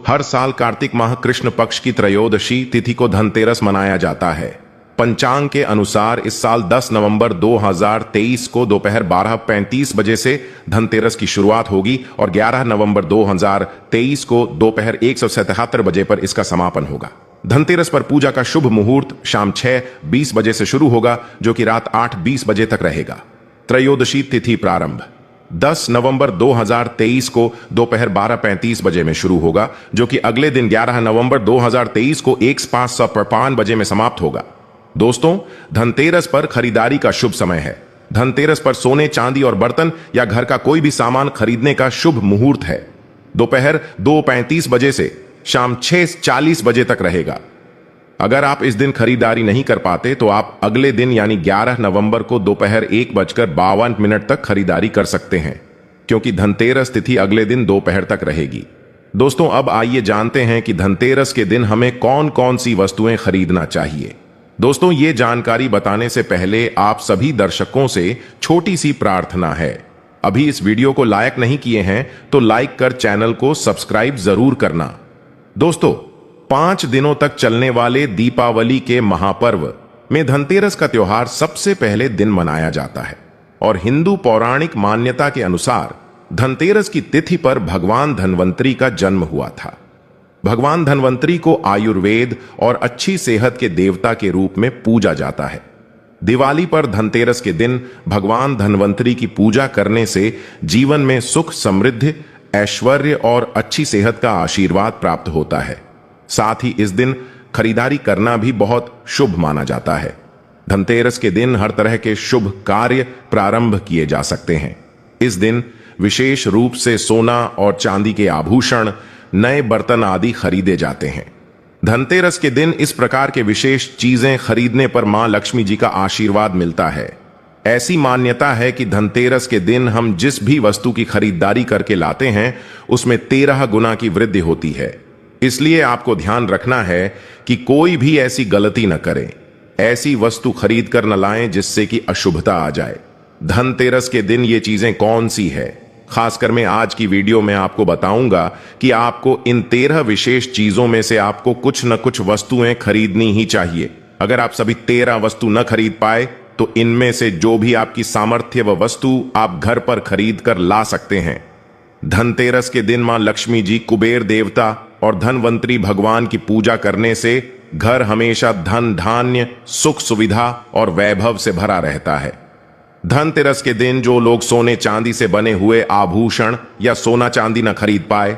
हर साल कार्तिक माह कृष्ण पक्ष की त्रयोदशी तिथि को धनतेरस मनाया जाता है। पंचांग के अनुसार इस साल 10 नवंबर 2023 को दोपहर 12:35 बजे से धनतेरस की शुरुआत होगी और 11 नवंबर 2023 को दोपहर 177 बजे पर इसका समापन होगा। धनतेरस पर पूजा का शुभ मुहूर्त शाम 6:20 बजे से शुरू होगा, जो कि रात 8:20 बजे तक रहेगा। त्रयोदशी तिथि प्रारंभ 10 नवंबर 2023 को दोपहर 12:35 बजे में शुरू होगा, जो कि अगले दिन 11 नवंबर 2023 को 1:55 बजे में समाप्त होगा। दोस्तों, धनतेरस पर खरीदारी का शुभ समय है। धनतेरस पर सोने, चांदी और बर्तन या घर का कोई भी सामान खरीदने का शुभ मुहूर्त है। दोपहर 2:35 बजे से शाम 6:40 बजे तक रहेगा। अगर आप इस दिन खरीदारी नहीं कर पाते तो आप अगले दिन यानी 11 नवंबर को दोपहर 1:52 तक खरीदारी कर सकते हैं, क्योंकि धनतेरस तिथि अगले दिन दोपहर तक रहेगी। दोस्तों, अब आइए जानते हैं कि धनतेरस के दिन हमें कौन कौन सी वस्तुएं खरीदना चाहिए। दोस्तों, ये जानकारी बताने से पहले आप सभी दर्शकों से छोटी सी प्रार्थना है। अभी इस वीडियो को लाइक नहीं किए हैं तो लाइक कर चैनल को सब्सक्राइब जरूर करना। दोस्तों, 5 दिनों तक चलने वाले दीपावली के महापर्व में धनतेरस का त्योहार सबसे पहले दिन मनाया जाता है और हिंदू पौराणिक मान्यता के अनुसार धनतेरस की तिथि पर भगवान धन्वंतरी का जन्म हुआ था। भगवान धन्वंतरी को आयुर्वेद और अच्छी सेहत के देवता के रूप में पूजा जाता है। दिवाली पर धनतेरस के दिन भगवान धन्वंतरी की पूजा करने से जीवन में सुख, समृद्धि, ऐश्वर्य और अच्छी सेहत का आशीर्वाद प्राप्त होता है। साथ ही इस दिन खरीदारी करना भी बहुत शुभ माना जाता है। धनतेरस के दिन हर तरह के शुभ कार्य प्रारंभ किए जा सकते हैं। इस दिन विशेष रूप से सोना और चांदी के आभूषण, नए बर्तन आदि खरीदे जाते हैं। धनतेरस के दिन इस प्रकार के विशेष चीजें खरीदने पर मां लक्ष्मी जी का आशीर्वाद मिलता है। ऐसी मान्यता है कि धनतेरस के दिन हम जिस भी वस्तु की खरीदारी करके लाते हैं उसमें 13 गुना की वृद्धि होती है। इसलिए आपको ध्यान रखना है कि कोई भी ऐसी गलती न करें, ऐसी वस्तु खरीद कर न लाएं जिससे कि अशुभता आ जाए। धनतेरस के दिन ये चीजें कौन सी है, खासकर मैं आज की वीडियो में आपको बताऊंगा कि आपको इन 13 विशेष चीजों में से आपको कुछ न कुछ वस्तुएं खरीदनी ही चाहिए। अगर आप सभी 13 वस्तु न खरीद पाए तो इनमें से जो भी आपकी सामर्थ्य व वस्तु आप घर पर खरीद कर ला सकते हैं। धनतेरस के दिन मां लक्ष्मी जी, कुबेर देवता और धनवंतरी भगवान की पूजा करने से घर हमेशा धन, धान्य, सुख, सुविधा और वैभव से भरा रहता है। धनतेरस के दिन जो लोग सोने चांदी से बने हुए आभूषण या सोना चांदी न खरीद पाए,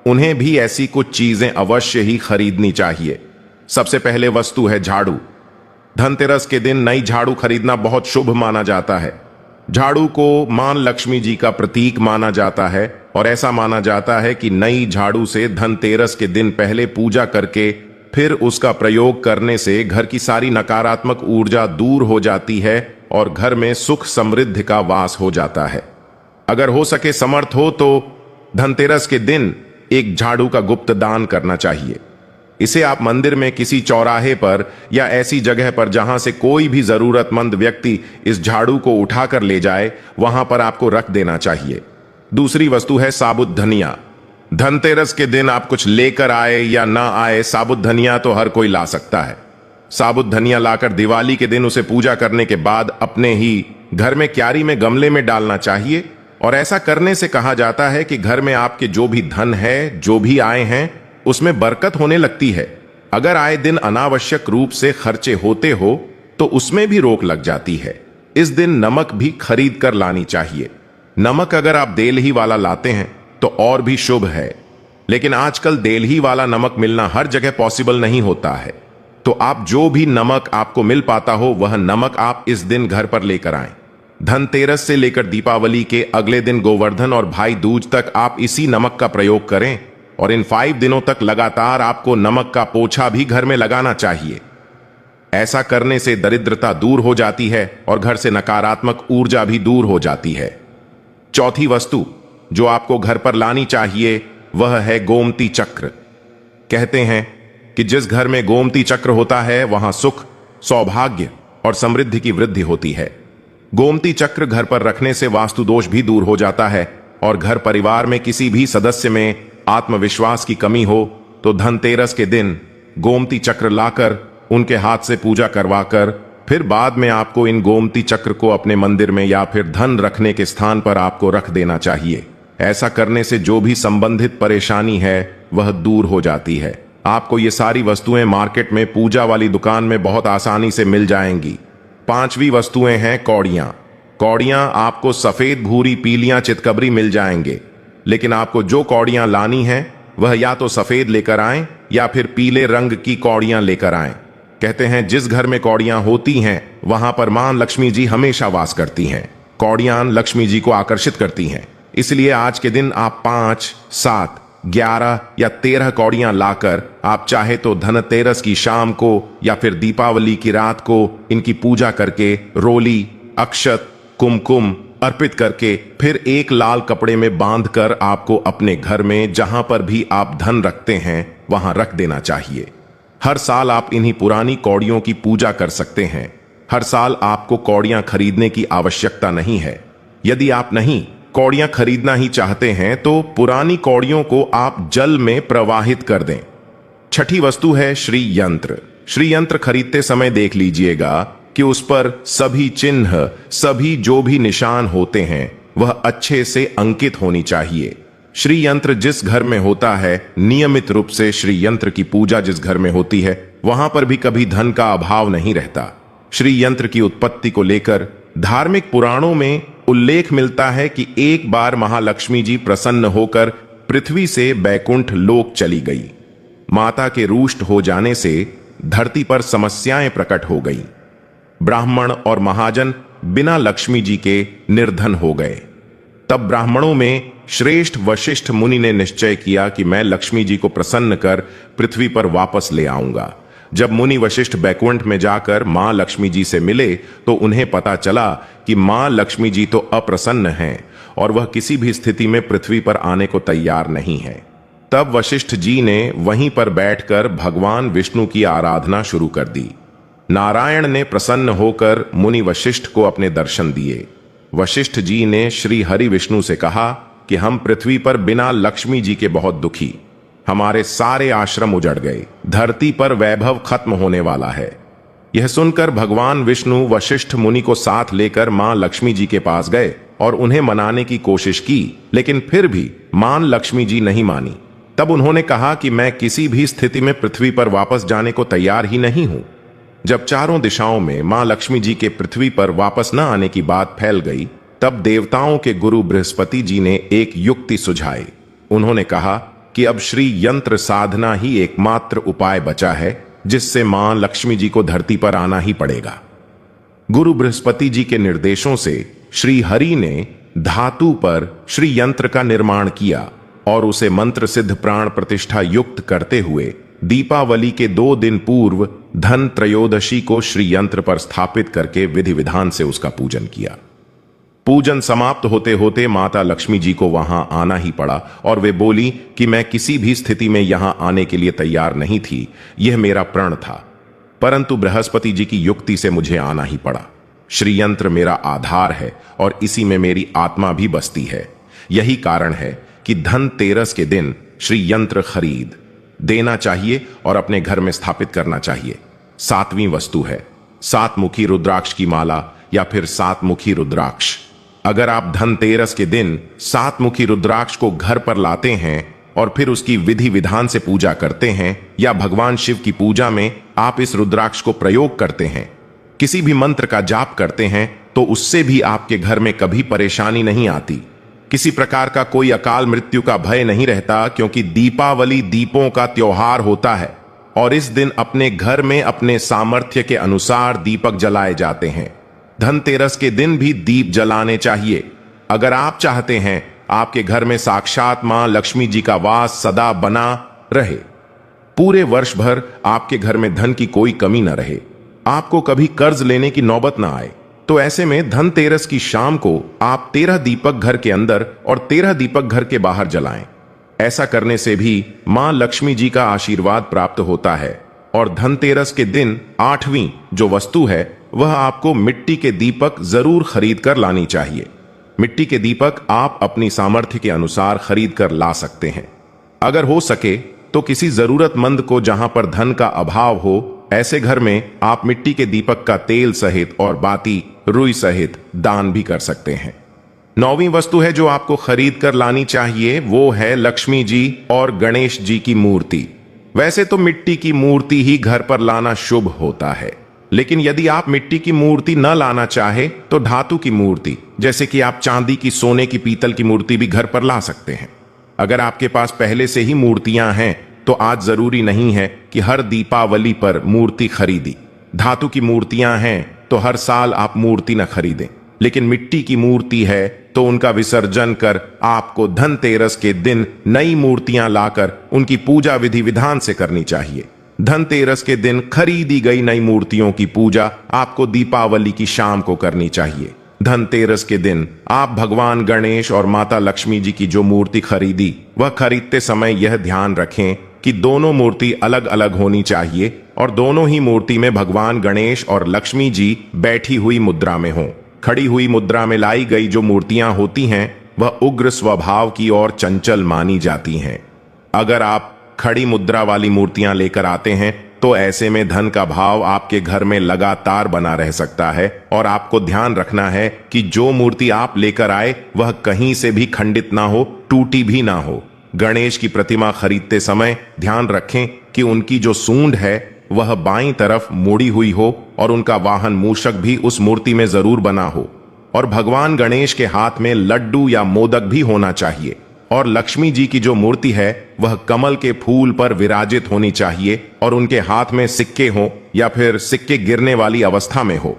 उन्हें भी ऐसी कुछ चीजें अवश्य ही खरीदनी चाहिए। सबसे पहले वस्तु है झाड़ू। धनतेरस के दिन नई झाड़ू खरीदना बहुत शुभ माना जाता है। झाड़ू को मां लक्ष्मी जी का प्रतीक माना जाता है और ऐसा माना जाता है कि नई झाड़ू से धनतेरस के दिन पहले पूजा करके फिर उसका प्रयोग करने से घर की सारी नकारात्मक ऊर्जा दूर हो जाती है और घर में सुख, समृद्धि का वास हो जाता है। अगर हो सके, समर्थ हो तो धनतेरस के दिन एक झाड़ू का गुप्त दान करना चाहिए। इसे आप मंदिर में किसी चौराहे पर या ऐसी जगह पर जहां से कोई भी जरूरतमंद व्यक्ति इस झाड़ू को उठाकर ले जाए, वहां पर आपको रख देना चाहिए। दूसरी वस्तु है साबुत धनिया। धनतेरस के दिन आप कुछ लेकर आए या ना आए, साबुत धनिया तो हर कोई ला सकता है। साबुत धनिया लाकर दिवाली के दिन उसे पूजा करने के बाद अपने ही घर में क्यारी में, गमले में डालना चाहिए और ऐसा करने से कहा जाता है कि घर में आपके जो भी धन है, जो भी आए हैं, उसमें बरकत होने लगती है। अगर आए दिन अनावश्यक रूप से खर्चे होते हो तो उसमें भी रोक लग जाती है। इस दिन नमक भी खरीद कर लानी चाहिए। नमक अगर आप देलही वाला लाते हैं तो और भी शुभ है, लेकिन आजकल देलही वाला नमक मिलना हर जगह पॉसिबल नहीं होता है। तो आप जो भी नमक आपको मिल पाता हो वह नमक आप इस दिन घर पर लेकर आएं। धनतेरस से लेकर दीपावली के अगले दिन गोवर्धन और भाई दूज तक आप इसी नमक का प्रयोग करें और इन 5 दिनों तक लगातार आपको नमक का पोछा भी घर में लगाना चाहिए। ऐसा करने से दरिद्रता दूर हो जाती है और घर से नकारात्मक ऊर्जा भी दूर हो जाती है। चौथी वस्तु जो आपको घर पर लानी चाहिए वह है गोमती चक्र। कहते हैं कि जिस घर में गोमती चक्र होता है वहां सुख, सौभाग्य और समृद्धि की वृद्धि होती है। गोमती चक्र घर पर रखने से वास्तु दोष भी दूर हो जाता है और घर परिवार में किसी भी सदस्य में आत्मविश्वास की कमी हो तो धनतेरस के दिन गोमती चक्र लाकर उनके हाथ से पूजा करवाकर फिर बाद में आपको इन गोमती चक्र को अपने मंदिर में या फिर धन रखने के स्थान पर आपको रख देना चाहिए। ऐसा करने से जो भी संबंधित परेशानी है वह दूर हो जाती है। आपको ये सारी वस्तुएं मार्केट में पूजा वाली दुकान में बहुत आसानी से मिल जाएंगी। 5वीं वस्तुएं हैं कौड़ियां। कौड़ियां आपको सफेद, भूरी, पीलियां, चितकबरी मिल जाएंगे, लेकिन आपको जो कौड़ियां लानी है वह या तो सफेद लेकर आएं या फिर पीले रंग की कौड़ियां लेकर आएं। कहते हैं जिस घर में कौड़ियां होती हैं वहां पर मां लक्ष्मी जी हमेशा वास करती हैं। कौड़ियां लक्ष्मी जी को आकर्षित करती हैं, इसलिए आज के दिन आप 5, 7, 11 या 13 कौड़ियां लाकर आप चाहे तो धनतेरस की शाम को या फिर दीपावली की रात को इनकी पूजा करके रोली, अक्षत, कुमकुम अर्पित करके फिर एक लाल कपड़े में बांधकर आपको अपने घर में जहां पर भी आप धन रखते हैं वहां रख देना चाहिए। हर साल आप इन्हीं पुरानी कौड़ियों की पूजा कर सकते हैं। हर साल आपको कौड़ियां खरीदने की आवश्यकता नहीं है। यदि आप नहीं कौड़ियां खरीदना ही चाहते हैं तो पुरानी कौड़ियों को आप जल में प्रवाहित कर दें। छठी वस्तु है श्री यंत्र। श्री यंत्र खरीदते समय देख लीजिएगा कि उस पर सभी चिन्ह, सभी जो भी निशान होते हैं वह अच्छे से अंकित होनी चाहिए। श्री यंत्र जिस घर में होता है, नियमित रूप से श्री यंत्र की पूजा जिस घर में होती है वहां पर भी कभी धन का अभाव नहीं रहता। श्री यंत्र की उत्पत्ति को लेकर धार्मिक पुराणों में उल्लेख मिलता है कि एक बार महालक्ष्मी जी प्रसन्न होकर पृथ्वी से बैकुंठ लोक चली गई। माता के रुष्ट हो जाने से धरती पर समस्याएं प्रकट हो गई। ब्राह्मण और महाजन बिना लक्ष्मी जी के निर्धन हो गए। तब ब्राह्मणों में श्रेष्ठ वशिष्ठ मुनि ने निश्चय किया कि मैं लक्ष्मी जी को प्रसन्न कर पृथ्वी पर वापस ले आऊंगा। जब मुनि वशिष्ठ बैकुंठ में जाकर मां लक्ष्मी जी से मिले तो उन्हें पता चला कि मां लक्ष्मी जी तो अप्रसन्न हैं और वह किसी भी स्थिति में पृथ्वी पर आने को तैयार नहीं है। तब वशिष्ठ जी ने वहीं पर बैठकर भगवान विष्णु की आराधना शुरू कर दी। नारायण ने प्रसन्न होकर मुनि वशिष्ठ को अपने दर्शन दिए। वशिष्ठ जी ने श्री हरि विष्णु से कहा कि हम पृथ्वी पर बिना लक्ष्मी जी के बहुत दुखी, हमारे सारे आश्रम उजड़ गए, धरती पर वैभव खत्म होने वाला है। यह सुनकर भगवान विष्णु वशिष्ठ मुनि को साथ लेकर मां लक्ष्मी जी के पास गए और उन्हें मनाने की कोशिश की, लेकिन फिर भी मां लक्ष्मी जी नहीं मानी। तब उन्होंने कहा कि मैं किसी भी स्थिति में पृथ्वी पर वापस जाने को तैयार ही नहीं हूं। जब चारों दिशाओं में मां लक्ष्मी जी के पृथ्वी पर वापस न आने की बात फैल गई, तब देवताओं के गुरु बृहस्पति जी ने एक युक्ति सुझाई। उन्होंने कहा कि अब श्री यंत्र साधना ही एकमात्र उपाय बचा है जिससे मां लक्ष्मी जी को धरती पर आना ही पड़ेगा। गुरु बृहस्पति जी के निर्देशों से श्री हरि ने धातु पर श्री यंत्र का निर्माण किया और उसे मंत्र सिद्ध प्राण प्रतिष्ठा युक्त करते हुए दीपावली के 2 दिन पूर्व धन त्रयोदशी को श्री यंत्र पर स्थापित करके विधि विधान से उसका पूजन किया। पूजन समाप्त होते होते माता लक्ष्मी जी को वहां आना ही पड़ा और वे बोली कि मैं किसी भी स्थिति में यहां आने के लिए तैयार नहीं थी, यह मेरा प्रण था, परंतु बृहस्पति जी की युक्ति से मुझे आना ही पड़ा। श्री यंत्र मेरा आधार है और इसी में मेरी आत्मा भी बसती है। यही कारण है कि धनतेरस के दिन श्री यंत्र खरीद देना चाहिए और अपने घर में स्थापित करना चाहिए। 7वीं वस्तु है 7 मुखी रुद्राक्ष की माला या फिर 7 मुखी रुद्राक्ष। अगर आप धनतेरस के दिन 7 मुखी रुद्राक्ष को घर पर लाते हैं और फिर उसकी विधि विधान से पूजा करते हैं या भगवान शिव की पूजा में आप इस रुद्राक्ष को प्रयोग करते हैं, किसी भी मंत्र का जाप करते हैं, तो उससे भी आपके घर में कभी परेशानी नहीं आती। किसी प्रकार का कोई अकाल मृत्यु का भय नहीं रहता, क्योंकि दीपावली दीपों का त्योहार होता है और इस दिन अपने घर में अपने सामर्थ्य के अनुसार दीपक जलाए जाते हैं। धनतेरस के दिन भी दीप जलाने चाहिए। अगर आप चाहते हैं आपके घर में साक्षात मां लक्ष्मी जी का वास सदा बना रहे, पूरे वर्ष भर आपके घर में धन की कोई कमी न रहे, आपको कभी कर्ज लेने की नौबत ना आए, तो ऐसे में धनतेरस की शाम को आप 13 दीपक घर के अंदर और 13 दीपक घर के बाहर जलाएं। ऐसा करने से भी मां लक्ष्मी जी का आशीर्वाद प्राप्त होता है। और धनतेरस के दिन 8वीं जो वस्तु है वह आपको मिट्टी के दीपक जरूर खरीद कर लानी चाहिए। मिट्टी के दीपक आप अपनी सामर्थ्य के अनुसार खरीद कर ला सकते हैं। अगर हो सके तो किसी जरूरतमंद को जहां पर धन का अभाव हो, ऐसे घर में आप मिट्टी के दीपक का तेल सहित और बाती रुई सहित दान भी कर सकते हैं। 9वीं वस्तु है जो आपको खरीद कर लानी चाहिए, वो है लक्ष्मी जी और गणेश जी की मूर्ति। वैसे तो मिट्टी की मूर्ति ही घर पर लाना शुभ होता है, लेकिन यदि आप मिट्टी की मूर्ति न लाना चाहे तो धातु की मूर्ति, जैसे कि आप चांदी की, सोने की, पीतल की मूर्ति भी घर पर ला सकते हैं। अगर आपके पास पहले से ही मूर्तियां हैं तो आज जरूरी नहीं है कि हर दीपावली पर मूर्ति खरीदी। धातु की मूर्तियां हैं तो हर साल आप मूर्ति न खरीदें, लेकिन मिट्टी की मूर्ति है तो उनका विसर्जन कर आपको धनतेरस के दिन नई मूर्तियां लाकर उनकी पूजा विधि विधान से करनी चाहिए। धनतेरस के दिन खरीदी गई नई मूर्तियों की पूजा आपको दीपावली की शाम को करनी चाहिए। धनतेरस के दिन आप भगवान गणेश और माता लक्ष्मी जी की जो मूर्ति खरीदी, वह खरीदते समय यह ध्यान रखें कि दोनों मूर्ति अलग अलग होनी चाहिए और दोनों ही मूर्ति में भगवान गणेश और लक्ष्मी जी बैठी हुई मुद्रा में हों। खड़ी हुई मुद्रा में लाई गई जो मूर्तियां होती हैं वह उग्र स्वभाव की और चंचल मानी जाती हैं। अगर आप खड़ी मुद्रा वाली मूर्तियां लेकर आते हैं तो ऐसे में धन का भाव आपके घर में लगातार बना रह सकता है और आपको ध्यान रखना है कि जो मूर्ति आप लेकर आए वह कहीं से भी खंडित ना हो, टूटी भी ना हो। गणेश की प्रतिमा खरीदते समय ध्यान रखें कि उनकी जो सूंड है वह बाईं तरफ मुड़ी हुई हो और उनका वाहन मूषक भी उस मूर्ति में जरूर बना हो, और भगवान गणेश के हाथ में लड्डू या मोदक भी होना चाहिए। और लक्ष्मी जी की जो मूर्ति है वह कमल के फूल पर विराजित होनी चाहिए और उनके हाथ में सिक्के हों या फिर सिक्के गिरने वाली अवस्था में हो।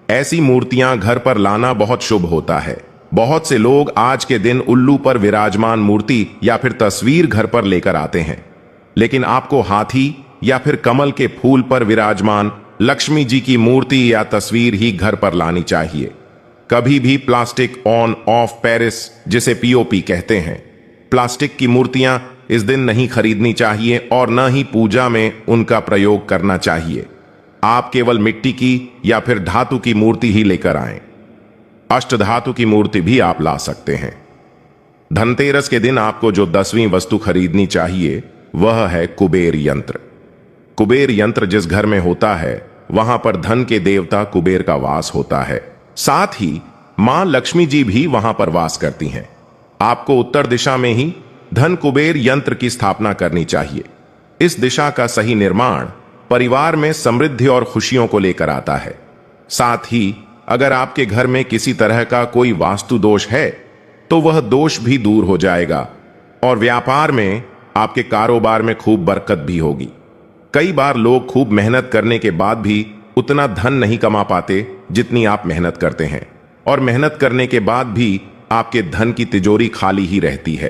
ऐसी मूर्तियां घर पर लाना बहुत शुभ होता है। बहुत से लोग आज के दिन उल्लू पर विराजमान मूर्ति या फिर तस्वीर घर पर लेकर आते हैं, लेकिन आपको हाथी या फिर कमल के फूल पर विराजमान लक्ष्मी जी की मूर्ति या तस्वीर ही घर पर लानी चाहिए। कभी भी प्लास्टिक ऑन ऑफ पेरिस, जिसे पीओपी कहते हैं, प्लास्टिक की मूर्तियां इस दिन नहीं खरीदनी चाहिए और न ही पूजा में उनका प्रयोग करना चाहिए। आप केवल मिट्टी की या फिर धातु की मूर्ति ही लेकर आएं। अष्टधातु की मूर्ति भी आप ला सकते हैं। धनतेरस के दिन आपको जो 10वीं वस्तु खरीदनी चाहिए वह है कुबेर यंत्र। कुबेर यंत्र जिस घर में होता है वहां पर धन के देवता कुबेर का वास होता है। साथ ही मां लक्ष्मी जी भी वहां पर वास करती हैं। आपको उत्तर दिशा में ही धन कुबेर यंत्र की स्थापना करनी चाहिए। इस दिशा का सही निर्माण परिवार में समृद्धि और खुशियों को लेकर आता है। साथ ही अगर आपके घर में किसी तरह का कोई वास्तु दोष है तो वह दोष भी दूर हो जाएगा और व्यापार में, आपके कारोबार में खूब बरकत भी होगी। कई बार लोग खूब मेहनत करने के बाद भी उतना धन नहीं कमा पाते जितनी आप मेहनत करते हैं, और मेहनत करने के बाद भी आपके धन की तिजोरी खाली ही रहती है।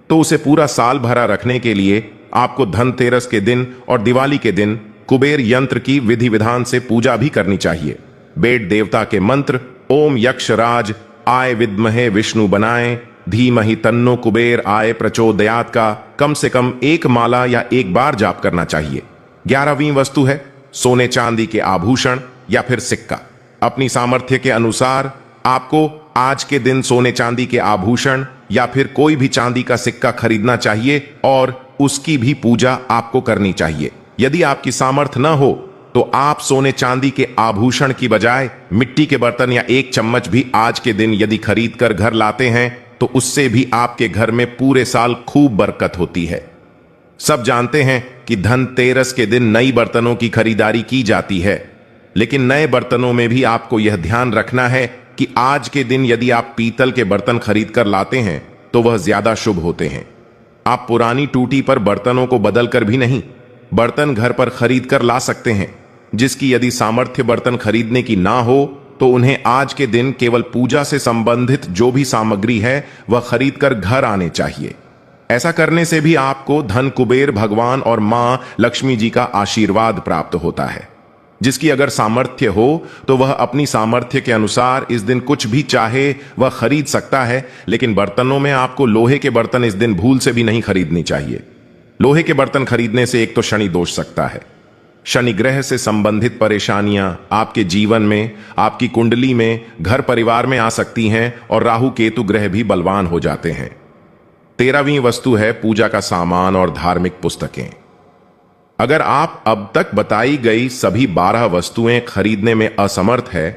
तो उसे पूरा साल भरा रखने के लिए आपको धनतेरस के दिन और दिवाली के दिन कुबेर यंत्र की विधि विधान से पूजा भी करनी चाहिए। बेट देवता के मंत्र ओम यक्षराज आय विद्महे विष्णु बनाए धीमहि तन्नो कुबेर आय प्रचोदयात का कम से कम 1 माला या 1 बार जाप करना चाहिए। 11वीं वस्तु है सोने चांदी के आभूषण या फिर सिक्का। अपनी सामर्थ्य के अनुसार आपको आज के दिन सोने चांदी के आभूषण या फिर कोई भी चांदी का सिक्का खरीदना चाहिए और उसकी भी पूजा आपको करनी चाहिए। यदि आपकी सामर्थ्य न हो तो आप सोने चांदी के आभूषण की बजाय मिट्टी के बर्तन या 1 चम्मच भी आज के दिन यदि खरीद कर घर लाते हैं तो उससे भी आपके घर में पूरे साल खूब बरकत होती है। सब जानते हैं कि धनतेरस के दिन नई बर्तनों की खरीदारी की जाती है, लेकिन नए बर्तनों में भी आपको यह ध्यान रखना है कि आज के दिन यदि आप पीतल के बर्तन खरीद कर लाते हैं तो वह ज्यादा शुभ होते हैं। आप पुरानी टूटी पर बर्तनों को बदल कर भी नहीं, बर्तन घर पर खरीद कर ला सकते हैं। जिसकी यदि सामर्थ्य बर्तन खरीदने की ना हो तो उन्हें आज के दिन केवल पूजा से संबंधित जो भी सामग्री है वह खरीद कर घर आने चाहिए। ऐसा करने से भी आपको धन कुबेर भगवान और मां लक्ष्मी जी का आशीर्वाद प्राप्त होता है। जिसकी अगर सामर्थ्य हो तो वह अपनी सामर्थ्य के अनुसार इस दिन कुछ भी चाहे वह खरीद सकता है, लेकिन बर्तनों में आपको लोहे के बर्तन इस दिन भूल से भी नहीं खरीदनी चाहिए। लोहे के बर्तन खरीदने से एक तो शनि दोष सकता है, शनि ग्रह से संबंधित परेशानियां आपके जीवन में, आपकी कुंडली में, घर परिवार में आ सकती हैं और राहु केतु ग्रह भी बलवान हो जाते हैं। 13वीं वस्तु है पूजा का सामान और धार्मिक पुस्तकें। अगर आप अब तक बताई गई सभी 12 वस्तुएं खरीदने में असमर्थ है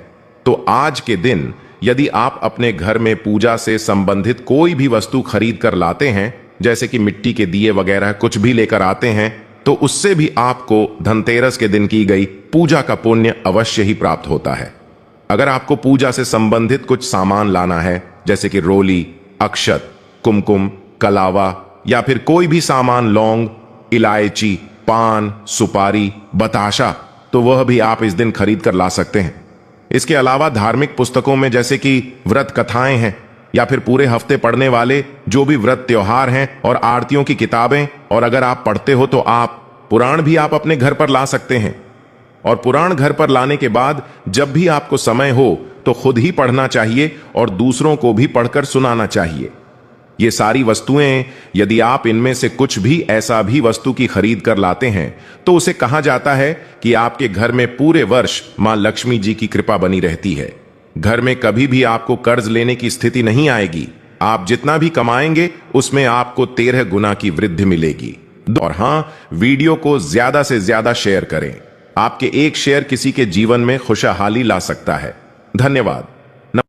तो आज के दिन यदि आप अपने घर में पूजा से संबंधित कोई भी वस्तु खरीद कर लाते हैं, जैसे कि मिट्टी के दिए वगैरह कुछ भी लेकर आते हैं, तो उससे भी आपको धनतेरस के दिन की गई पूजा का पुण्य अवश्य ही प्राप्त होता है। अगर आपको पूजा से संबंधित कुछ सामान लाना है, जैसे कि रोली, अक्षत, कुमकुम, कलावा या फिर कोई भी सामान, लौंग, इलायची, पान, सुपारी, बताशा, तो वह भी आप इस दिन खरीद कर ला सकते हैं। इसके अलावा धार्मिक पुस्तकों में जैसे कि व्रत कथाएं हैं या फिर पूरे हफ्ते पढ़ने वाले जो भी व्रत त्योहार हैं और आरतियों की किताबें, और अगर आप पढ़ते हो तो आप पुराण भी आप अपने घर पर ला सकते हैं। और पुराण घर पर लाने के बाद जब भी आपको समय हो तो खुद ही पढ़ना चाहिए और दूसरों को भी पढ़कर सुनाना चाहिए। ये सारी वस्तुएं, यदि आप इनमें से कुछ भी ऐसा भी वस्तु की खरीद कर लाते हैं तो उसे कहा जाता है कि आपके घर में पूरे वर्ष मां लक्ष्मी जी की कृपा बनी रहती है। घर में कभी भी आपको कर्ज लेने की स्थिति नहीं आएगी। आप जितना भी कमाएंगे उसमें आपको 13 गुना की वृद्धि मिलेगी। और हां, वीडियो को ज्यादा से ज्यादा शेयर करें। आपके एक शेयर किसी के जीवन में खुशहाली ला सकता है। धन्यवाद।